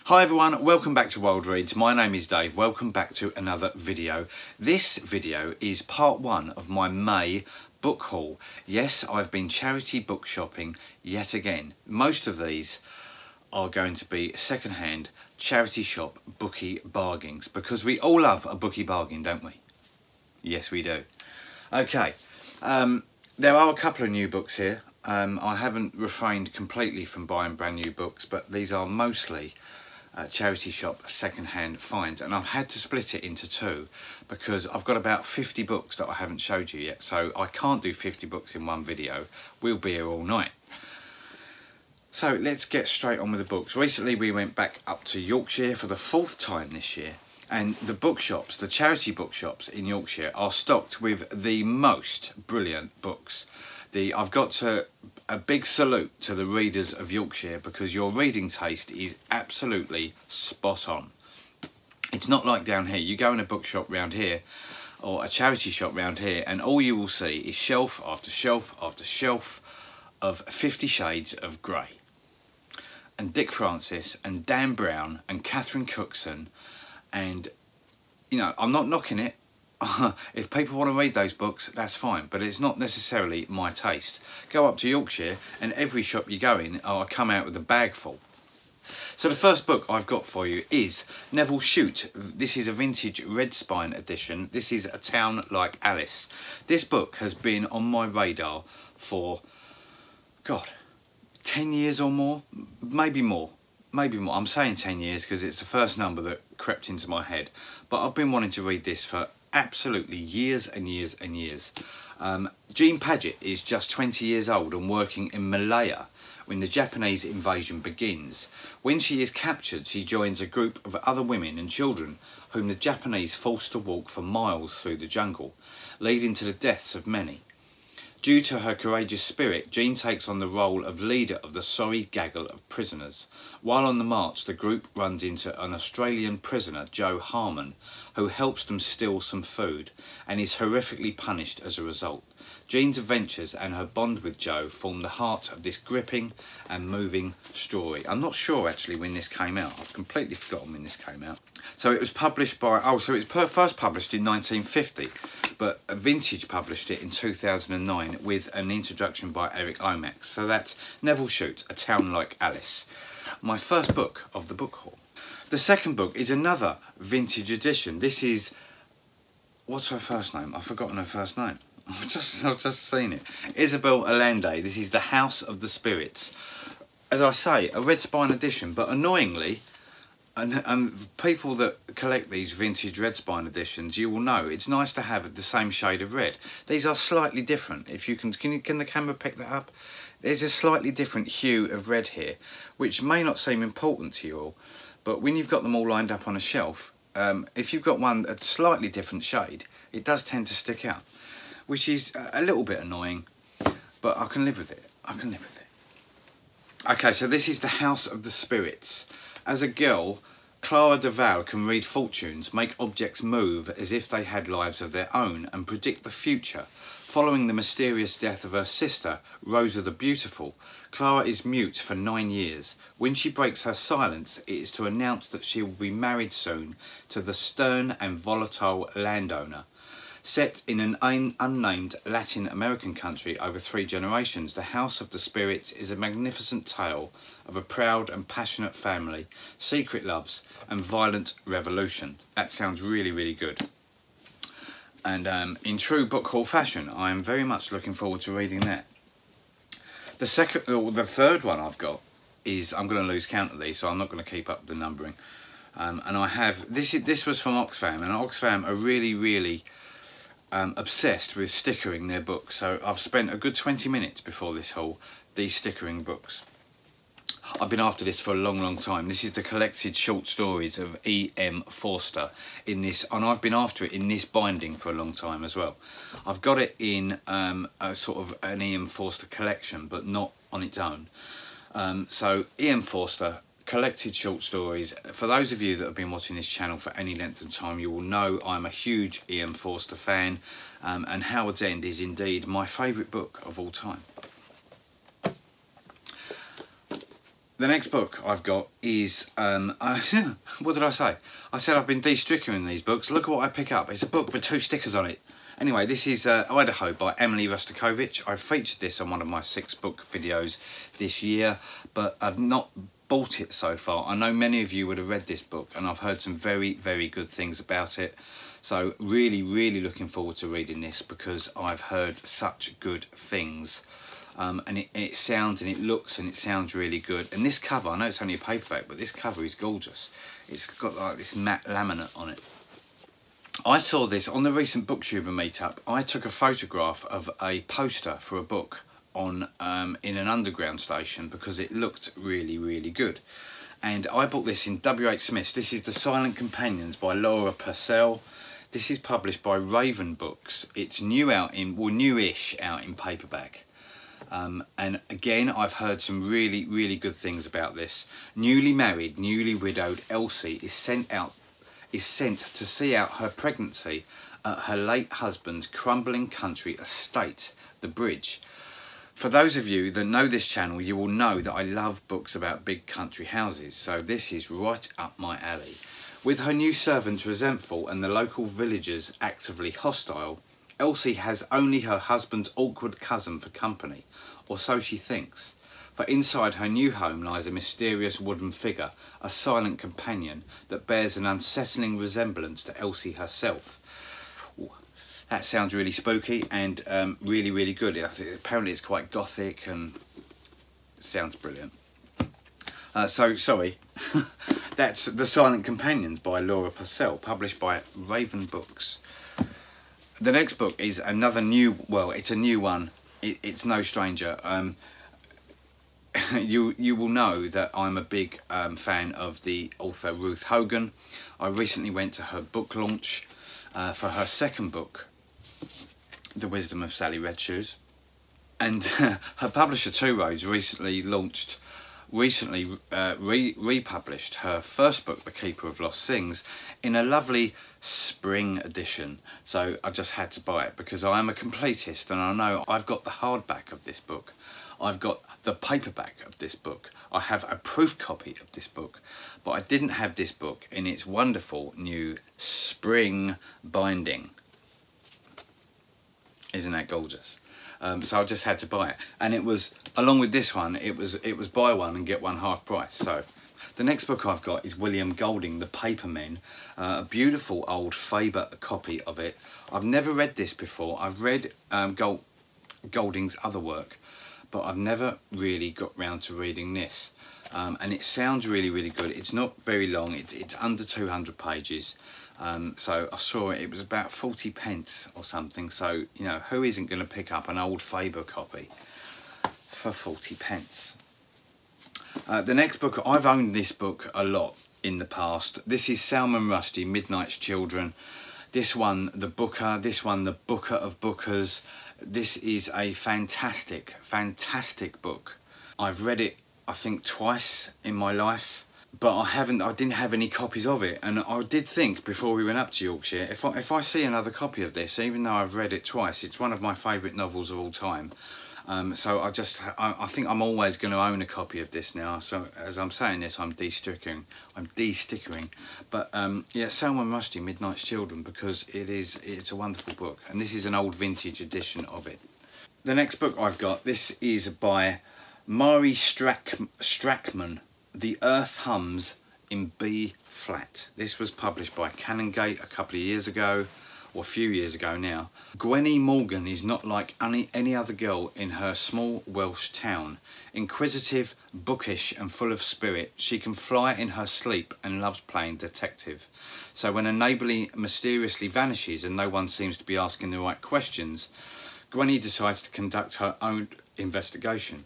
Hi everyone, welcome back to Wilde Reads. My name is Dave. Welcome back to another video. This video is part one of my May book haul. Yes, I've been charity book shopping yet again. Most of these are going to be second-hand charity shop bookie bargains because we all love a bookie bargain, don't we? Yes, we do. Okay, there are a couple of new books here. I haven't refrained completely from buying brand new books, but these are mostly charity shop second-hand finds, and I've had to split it into two because I've got about 50 books that I haven't showed you yet, so I can't do 50 books in one video. We'll be here all night. So let's get straight on with the books. Recently we went back up to Yorkshire for the fourth time this year, and the bookshops, the charity bookshops in Yorkshire are stocked with the most brilliant books. I've got a big salute to the readers of Yorkshire because your reading taste is absolutely spot on. It's not like down here. You go in a bookshop round here or a charity shop round here and all you will see is shelf after shelf after shelf of 50 Shades of Grey and Dick Francis and Dan Brown and Catherine Cookson, and you know, I'm not knocking it. If people want to read those books, that's fine, but it's not necessarily my taste. Go up to Yorkshire and every shop you go in, I come out with a bag full. So the first book I've got for you is Neville Shute. This is a vintage Red Spine edition. This is A Town Like Alice. This book has been on my radar for, God, 10 years or more, maybe more. Maybe more. I'm saying 10 years because it's the first number that crept into my head, but I've been wanting to read this for absolutely years and years and years. Jean Paget is just 20 years old and working in Malaya when the Japanese invasion begins. When she is captured, she joins a group of other women and children whom the Japanese force to walk for miles through the jungle, leading to the deaths of many. Due to her courageous spirit, Jean takes on the role of leader of the sorry gaggle of prisoners. While on the march, the group runs into an Australian prisoner, Joe Harmon, who helps them steal some food and is horrifically punished as a result. Jean's adventures and her bond with Joe form the heart of this gripping and moving story. I'm not sure actually when this came out. I've completely forgotten when this came out. So it was published by, so it was first published in 1950, but Vintage published it in 2009 with an introduction by Eric Lomax. So that's Neville Shute, A Town Like Alice. My first book of the book haul. The second book is another vintage edition. This is, what's her first name? I've forgotten her first name. I've just seen it. Isabel Allende. This is The House of the Spirits. As I say, a Red Spine edition, but annoyingly, and people that collect these vintage Red Spine editions, you will know it's nice to have the same shade of red. These are slightly different. If you can the camera pick that up? There's a slightly different hue of red here, which may not seem important to you all, but when you've got them all lined up on a shelf, if you've got one a slightly different shade, it does tend to stick out, which is a little bit annoying, but I can live with it. I can live with it. Okay, so this is The House of the Spirits. As a girl, Clara Duval can read fortunes, make objects move as if they had lives of their own, and predict the future. Following the mysterious death of her sister, Rosa the Beautiful, Clara is mute for 9 years. When she breaks her silence, it is to announce that she will be married soon to the stern and volatile landowner. Set in an unnamed Latin American country over 3 generations, The House of the Spirits is a magnificent tale of a proud and passionate family, secret loves and violent revolution. That sounds really, really good. And in true book haul fashion, I am very much looking forward to reading that. The third one I've got is, I'm going to lose count of these, so I'm not going to keep up the numbering. And I have, this was from Oxfam, and Oxfam are really, really obsessed with stickering their books. So I've spent a good 20 minutes before this haul de-stickering books. I've been after this for a long, long time. This is the collected short stories of E.M. Forster in this, and I've been after it in this binding for a long time as well. I've got it in a sort of an E.M. Forster collection, but not on its own. So E.M. Forster, collected short stories. For those of you that have been watching this channel for any length of time, you will know I'm a huge E.M. Forster fan, and Howard's End is indeed my favourite book of all time. The next book I've got is, what did I say? I said I've been de-stickering these books. Look at what I pick up. It's a book with 2 stickers on it. Anyway, this is Idaho by Emily Rustakovich. I've featured this on one of my 6 book videos this year, but I've not bought it so far. I know many of you would have read this book, and I've heard some very, very good things about it. So really, really looking forward to reading this because I've heard such good things. And it sounds and it looks and it sounds really good. And this cover, I know it's only a paperback, but this cover is gorgeous. It's got like this matte laminate on it. I saw this on the recent booktuber meetup. I took a photograph of a poster for a book on in an underground station because it looked really, really good. And I bought this in W.H. Smith's. This is The Silent Companions by Laura Purcell. This is published by Raven Books. It's new out in, well, newish out in paperback. And again, I've heard some really, really good things about this. Newly married, newly widowed Elsie is sent to see out her pregnancy at her late husband's crumbling country estate, The Bridge. For those of you that know this channel, you will know that I love books about big country houses, so this is right up my alley. With her new servants resentful and the local villagers actively hostile, Elsie has only her husband's awkward cousin for company, or so she thinks. For inside her new home lies a mysterious wooden figure, a silent companion that bears an unsettling resemblance to Elsie herself. Ooh, that sounds really spooky and really, really good. Apparently it's quite gothic and sounds brilliant. So, sorry, that's The Silent Companions by Laura Purcell, published by Raven Books. The next book is another new, well, it's a new one. It's no stranger. You will know that I'm a big fan of the author Ruth Hogan. I recently went to her book launch for her second book, The Wisdom of Sally Redshoes. And her publisher Two Roads recently republished her first book, The Keeper of Lost Things, in a lovely spring edition. So I just had to buy it because I am a completist and I know I've got the hardback of this book. I've got the paperback of this book. I have a proof copy of this book, but I didn't have this book in its wonderful new spring binding. Isn't that gorgeous? So I just had to buy it, and it was, along with this one, it was buy one and get one half price. So the next book I've got is William Golding, The Papermen, a beautiful old Faber copy of it. I've never read this before. I've read Golding's other work, but I've never really got round to reading this. And it sounds really, really good. It's not very long. It's under 200 pages. So I saw it was about 40p or something. So, you know, who isn't going to pick up an old Faber copy for 40p? The next book, I've owned this book a lot in the past. This is Salman Rushdie, Midnight's Children. This one, The Booker. This one, The Booker of Bookers. This is a fantastic, fantastic book. I've read it, I think, twice in my life, but I didn't have any copies of it. And I did think before we went up to Yorkshire, if I see another copy of this, even though I've read it twice, it's one of my favourite novels of all time. So I think I'm always going to own a copy of this now. So as I'm saying this, I'm de-stickering. But yeah, Salman Rushdie, Midnight's Children, because it's a wonderful book, and this is an old vintage edition of it. The next book I've got, this is by Mari Strachman, The Earth Hums in B flat. This was published by Canongate a couple of years ago, or a few years ago now. Gwenny Morgan is not like any other girl in her small Welsh town. Inquisitive, bookish and full of spirit, she can fly in her sleep and loves playing detective. So when a neighbour mysteriously vanishes and no one seems to be asking the right questions, Gwenny decides to conduct her own investigation.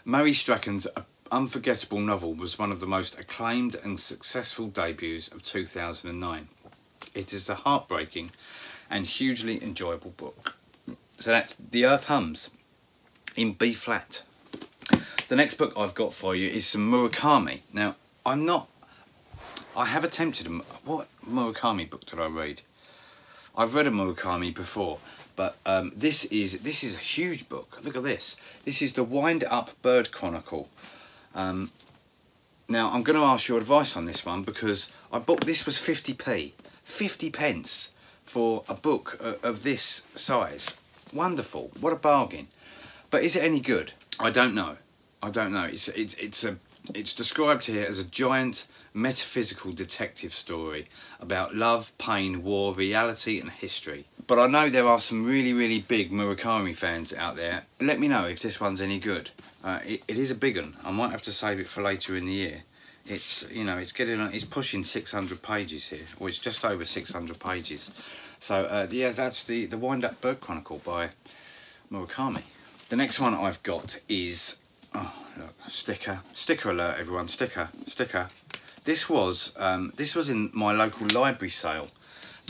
Mari Strachan's unforgettable novel was one of the most acclaimed and successful debuts of 2009. It is a heartbreaking and hugely enjoyable book. So that's The Earth Hums in B flat. The next book I've got for you is some Murakami. Now, I have attempted what Murakami book did I read? I've read a Murakami before, but this is a huge book. Look at this. This is the Wind Up Bird Chronicle. Now I'm going to ask your advice on this one, because I bought this was 50p, 50 pence for a book of this size. Wonderful, what a bargain. But is it any good? I don't know. I don't know. It's described here as a giant metaphysical detective story about love, pain, war, reality and history. But I know there are some really big Murakami fans out there. Let me know if this one's any good. It is a big one. I might have to save it for later in the year. It's, you know, it's pushing 600 pages here, or it's just over 600 pages. So yeah, that's the Wind Up Bird Chronicle by Murakami. The next one I've got is, oh look, sticker alert everyone, sticker. This was in my local library sale.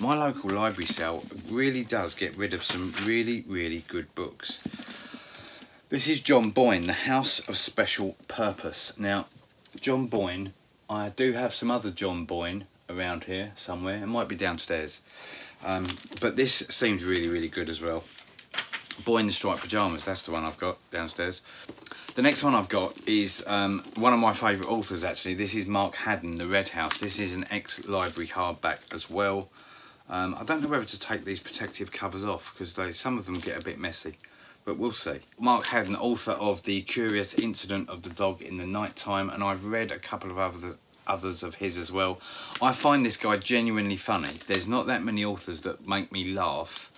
My local library sale really does get rid of some really good books. This is John Boyne, The House of Special Purpose. Now, John Boyne, I do have some other John Boyne around here somewhere. It might be downstairs. But this seems really good as well. Boy in the Striped Pyjamas, that's the one I've got downstairs. The next one I've got is one of my favourite authors actually. This is Mark Haddon, The Red House. This is an ex-library hardback as well. I don't know whether to take these protective covers off, because some of them get a bit messy, but we'll see. Mark Haddon, author of The Curious Incident of the Dog in the Night Time, and I've read a couple of others of his as well. I find this guy genuinely funny. There's not that many authors that make me laugh,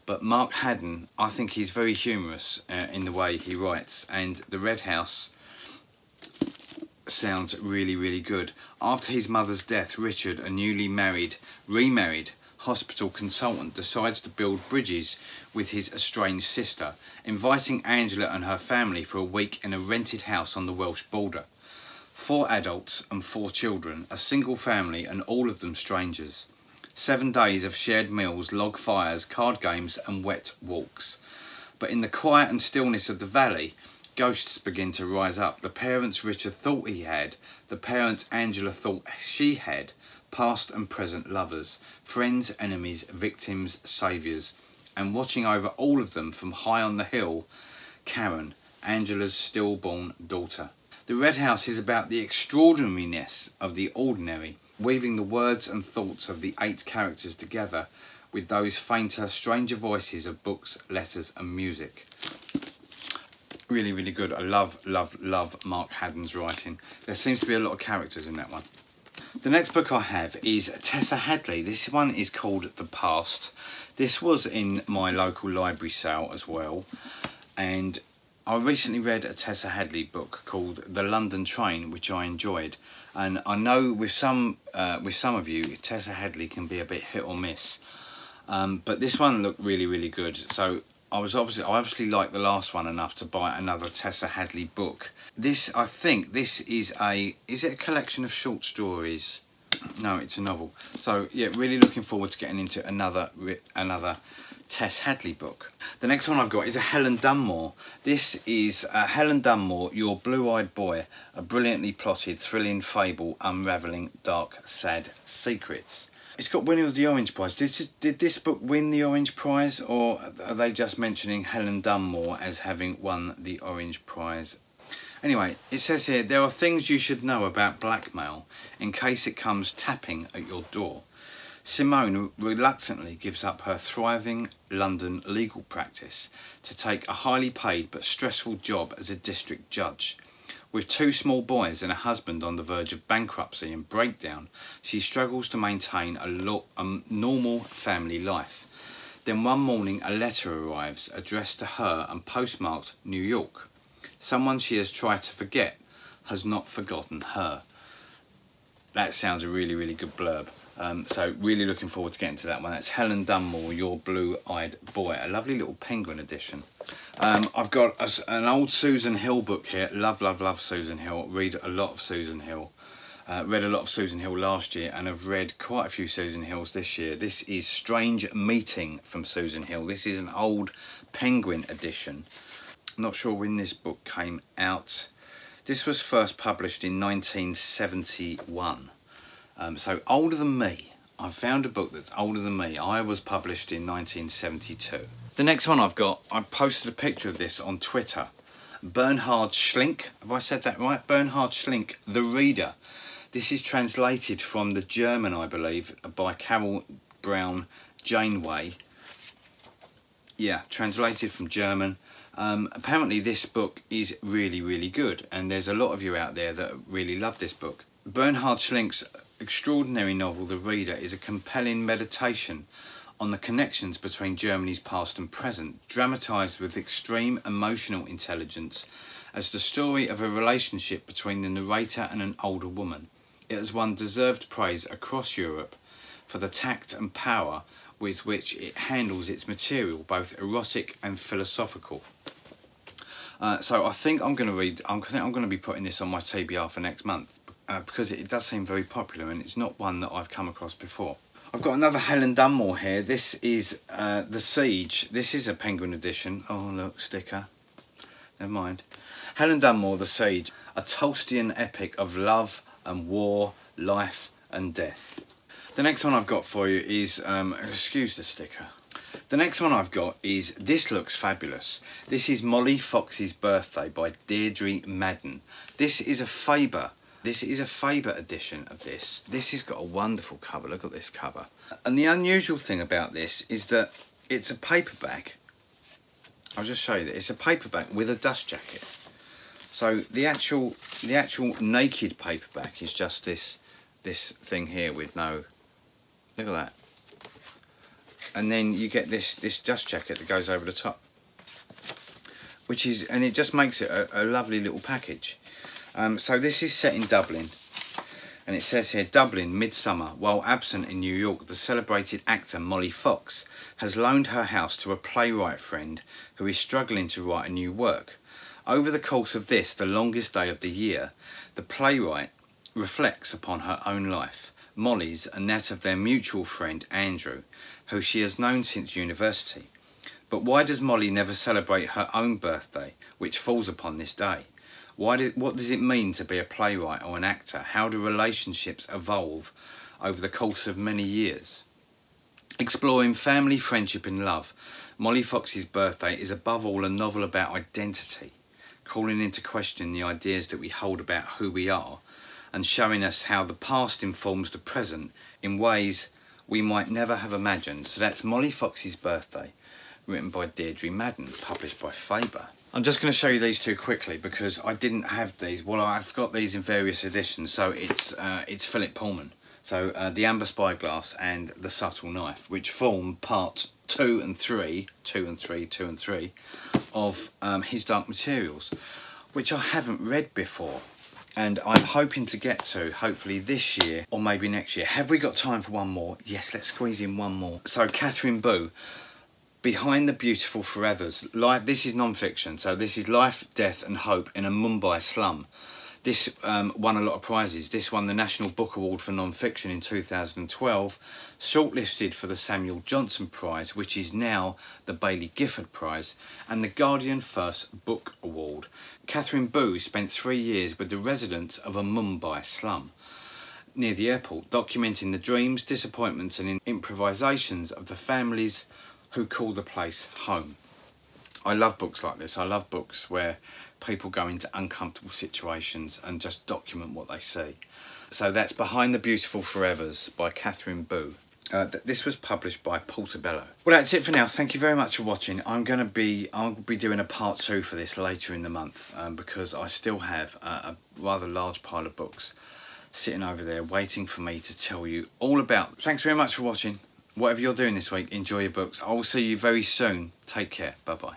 but Mark Haddon, I think he's very humorous in the way he writes, and The Red House sounds really good. After his mother's death, Richard, a newly remarried hospital consultant, decides to build bridges with his estranged sister, inviting Angela and her family for a week in a rented house on the Welsh border. 4 adults and 4 children, a single family and all of them strangers. 7 days of shared meals, log fires, card games and wet walks. But in the quiet and stillness of the valley, ghosts begin to rise up. The parents Richard thought he had, the parents Angela thought she had, past and present lovers, friends, enemies, victims, saviours, and watching over all of them from high on the hill, Karen, Angela's stillborn daughter. The Red House is about the extraordinariness of the ordinary, weaving the words and thoughts of the 8 characters together with those fainter, stranger voices of books, letters and music. Really good. I love Mark Haddon's writing. There seems to be a lot of characters in that one. The next book I have is Tessa Hadley. This one is called The Past. This was in my local library sale as well, and I recently read a Tessa Hadley book called The London Train, which I enjoyed. And I know with some of you, Tessa Hadley can be a bit hit or miss, but this one looked really good. So I obviously liked the last one enough to buy another Tessa Hadley book. This, I think, this is it a collection of short stories? No, it's a novel. So yeah, really looking forward to getting into another Tess Hadley book. The next one I've got is a Helen Dunmore. This is Helen Dunmore, Your Blue-Eyed Boy, a brilliantly plotted, thrilling fable unravelling dark, sad secrets. It's got winner of the Orange Prize. Did this book win the Orange Prize, or are they just mentioning Helen Dunmore as having won the Orange Prize? Anyway, it says here, there are things you should know about blackmail in case it comes tapping at your door. Simone reluctantly gives up her thriving London legal practice to take a highly paid but stressful job as a district judge. With 2 small boys and a husband on the verge of bankruptcy and breakdown, she struggles to maintain a normal family life. Then one morning a letter arrives addressed to her and postmarked New York. Someone she has tried to forget has not forgotten her. That sounds a really good blurb. So really looking forward to getting to that one. That's Helen Dunmore, Your Blue-Eyed Boy. A lovely little penguin edition. I've got an old Susan Hill book here. Love Susan Hill. Read a lot of Susan Hill. Read a lot of Susan Hill last year, and I've read quite a few Susan Hills this year. This is Strange Meeting from Susan Hill. This is an old penguin edition. Not sure when this book came out. This was first published in 1971. So older than me. I found a book that's older than me. I was published in 1972. The next one I've got, I posted a picture of this on Twitter. Bernhard Schlink, have I said that right? Bernhard Schlink, The Reader. This is translated from the German, I believe, by Carol Brown Janeway. Yeah, translated from German. Apparently this book is really, really good, and there's a lot of you out there that really love this book. Bernhard Schlink's extraordinary novel, The Reader, is a compelling meditation on the connections between Germany's past and present, dramatised with extreme emotional intelligence as the story of a relationship between the narrator and an older woman. It has won deserved praise across Europe for the tact and power with which it handles its material, both erotic and philosophical. So I think I'm going to be putting this on my TBR for next month because it does seem very popular, and it's not one that I've come across before. I've got another Helen Dunmore here. This is The Siege. This is a Penguin edition. Oh look, sticker. Never mind. Helen Dunmore, The Siege, a Tolstoyan epic of love and war, life and death. The next one I've got for you is, excuse the sticker. The next one I've got is This Looks Fabulous. This is Molly Fox's Birthday by Deirdre Madden. This is a Faber. This is a Faber edition of this. This has got a wonderful cover. Look at this cover. And the unusual thing about this is that it's a paperback. I'll just show you that. It's a paperback with a dust jacket. So the actual naked paperback is just this thing here with no. Look at that. And then you get this dust jacket that goes over the top, and it just makes it a lovely little package. So this is set in Dublin, and it says here, Dublin, midsummer. While absent in New York, the celebrated actor Molly Fox has loaned her house to a playwright friend who is struggling to write a new work. Over the course of this, the longest day of the year, the playwright reflects upon her own life, Molly's and that of their mutual friend Andrew, who she has known since university. But why does Molly never celebrate her own birthday, which falls upon this day? What does it mean to be a playwright or an actor? How do relationships evolve over the course of many years? Exploring family, friendship and love, Molly Fox's Birthday is above all a novel about identity, calling into question the ideas that we hold about who we are, and showing us how the past informs the present in ways we might never have imagined. So that's Molly Fox's Birthday, written by Deirdre Madden, published by Faber. I'm just going to show you these two quickly because I didn't have these. Well, I've got these in various editions. So it's Philip Pullman. So The Amber Spyglass and The Subtle Knife, which form parts 2 and 3 of his Dark Materials, which I haven't read before. And I'm hoping to get to, hopefully this year or maybe next year. Have we got time for one more? Yes, let's squeeze in one more. So Catherine Boo, Behind the Beautiful Forevers. This is non-fiction, so this is life, death and hope in a Mumbai slum. This won a lot of prizes. This won the National Book Award for Non-Fiction in 2012, shortlisted for the Samuel Johnson Prize, which is now the Baillie Gifford Prize, and the Guardian First Book Award. Catherine Boo spent 3 years with the residents of a Mumbai slum near the airport, documenting the dreams, disappointments and improvisations of the families who call the place home. I love books like this. I love books where people go into uncomfortable situations and just document what they see. So that's Behind the Beautiful Forevers by Catherine Boo. This was published by Portobello. Well, that's it for now. Thank you very much for watching. I'll be doing a part 2 for this later in the month because I still have a rather large pile of books sitting over there waiting for me to tell you all about. Thanks very much for watching. Whatever you're doing this week, enjoy your books. I will see you very soon. Take care. Bye-bye.